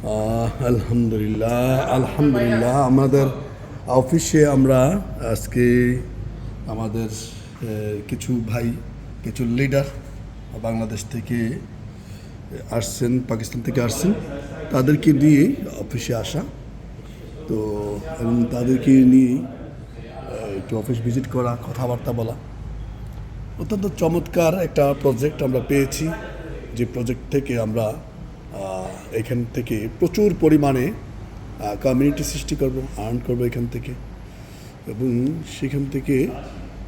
আলহামদুলিল্লাহ আমাদের অফিসে আমরা আজকে আমাদের কিছু ভাই কিছু লিডার বাংলাদেশ থেকে আসছেন, পাকিস্তান থেকে আসছেন, তাদেরকে নিয়ে অফিসে আসা। তো এবং তাদেরকে নিয়ে একটু অফিস ভিজিট করা, কথাবার্তা বলা। অত্যন্ত চমৎকার একটা প্রজেক্ট আমরা পেয়েছি, যে প্রজেক্ট থেকে আমরা এখান থেকে প্রচুর পরিমাণে কমিউনিটি সৃষ্টি করব, আর্ন করব এখান থেকে। এবং সেখান থেকে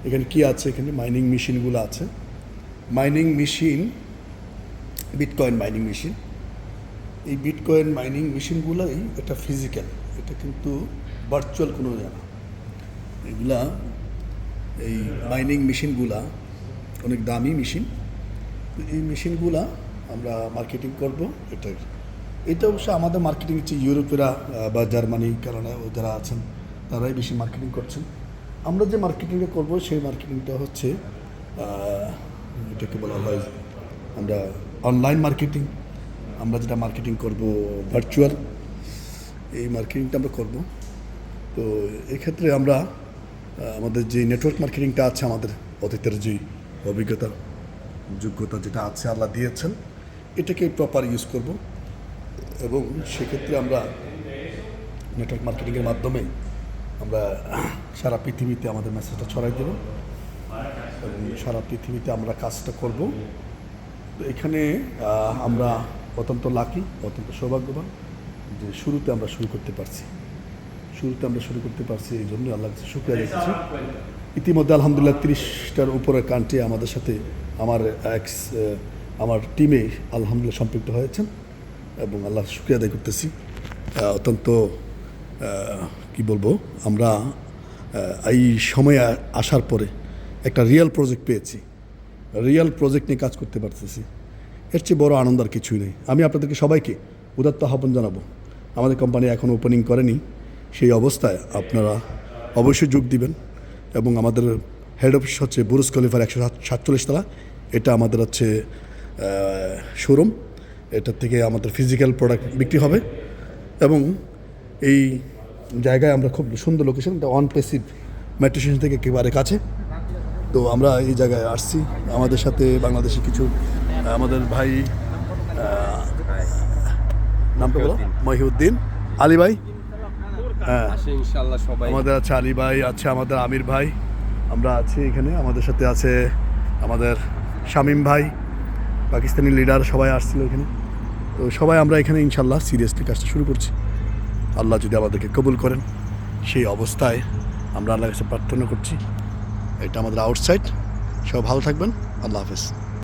এখানে কি আছে, এখানে মাইনিং মেশিনগুলো আছে, mining machine, bitcoin mining machine. এই বিটকয়েন মাইনিং মেশিনগুলোই এটা ফিজিক্যাল, এটা কিন্তু ভার্চুয়াল কোনো জানা। এগুলা এই মাইনিং মেশিনগুলা অনেক দামি মেশিন। এই মেশিনগুলা আমরা মার্কেটিং করব। এটা অবশ্য আমাদের মার্কেটিং হচ্ছে ইউরোপেরা বা জার্মানি, কারণে যারা আছেন তারাই বেশি মার্কেটিং করছেন। আমরা যে মার্কেটিংটা করব সেই মার্কেটিংটা হচ্ছে এটাকে বলা হয় আমরা অনলাইন মার্কেটিং। আমরা যেটা মার্কেটিং করব ভার্চুয়াল, এই মার্কেটিংটা আমরা করব। তো এক্ষেত্রে আমরা আমাদের যে নেটওয়ার্ক মার্কেটিংটা আছে, আমাদের অতীতের যে অভিজ্ঞতা যোগ্যতা যেটা আছে আল্লাহ দিয়েছেন, এটাকে প্রপার ইউজ করব। এবং সেক্ষেত্রে আমরা নেটওয়ার্ক মার্কেটিংয়ের মাধ্যমে আমরা সারা পৃথিবীতে আমাদের মেসেজটা ছড়াই দেব এবং সারা পৃথিবীতে আমরা কাজটা করব। তো এখানে আমরা অত্যন্ত লাকি, অত্যন্ত সৌভাগ্যবান যে শুরুতে আমরা শুরু করতে পারছি। এই জন্য আল্লাহর কাছে শুকরিয়া জানাচ্ছি। ইতিমধ্যে আলহামদুলিল্লাহ 30টার উপরে কান্ট্রি আমাদের সাথে আমার টিমে আলহামদুলিল্লাহ সম্পৃক্ত হয়েছেন এবং আল্লাহর শুকরিয়া আদায় করতেছি। অত্যন্ত কি বলবো, আমরা এই সময়ে আসার পরে একটা রিয়েল প্রজেক্ট পেয়েছি, রিয়েল প্রজেক্ট নিয়ে কাজ করতে পারতেছি। এর চেয়ে বড় আনন্দ আর কিছুই নেই। আমি আপনাদেরকে সবাইকে উদাত্ত আহ্বান জানাবো, আমাদের কোম্পানি এখনও ওপেনিং করেনি, সেই অবস্থায় আপনারা অবশ্যই যোগ দিবেন। এবং আমাদের হেড অফিস হচ্ছে বুরুজ খলিফার 147 তলা। এটা আমাদের হচ্ছে শোরুম। এটার থেকে আমাদের ফিজিক্যাল প্রোডাক্ট বিক্রি হবে এবং এই জায়গায় আমরা খুব সুন্দর লোকেশন, এটা অন পেসিভ মেট্রো স্টেশন থেকে একেবারে কাছে। তো আমরা এই জায়গায় আসছি, আমাদের সাথে বাংলাদেশি কিছু আমাদের ভাই, নামটা বলো, মহিউদ্দিন, আলী ভাই, হ্যাঁ আমাদের আছে আলী ভাই, আছে আমাদের আমির ভাই, আমরা আছি এখানে। আমাদের সাথে আছে আমাদের শামীম ভাই, পাকিস্তানি লিডার, সবাই আসছিল এখানে। তো সবাই আমরা এখানে ইনশাল্লাহ সিরিয়াসলি কাজটা শুরু করছি। আল্লাহ যদি আমাদেরকে কবুল করেন, সেই অবস্থায় আমরা আল্লাহর কাছে প্রার্থনা করছি। এটা আমাদের আউটসাইড। সব ভালো থাকবেন, আল্লাহ হাফেজ।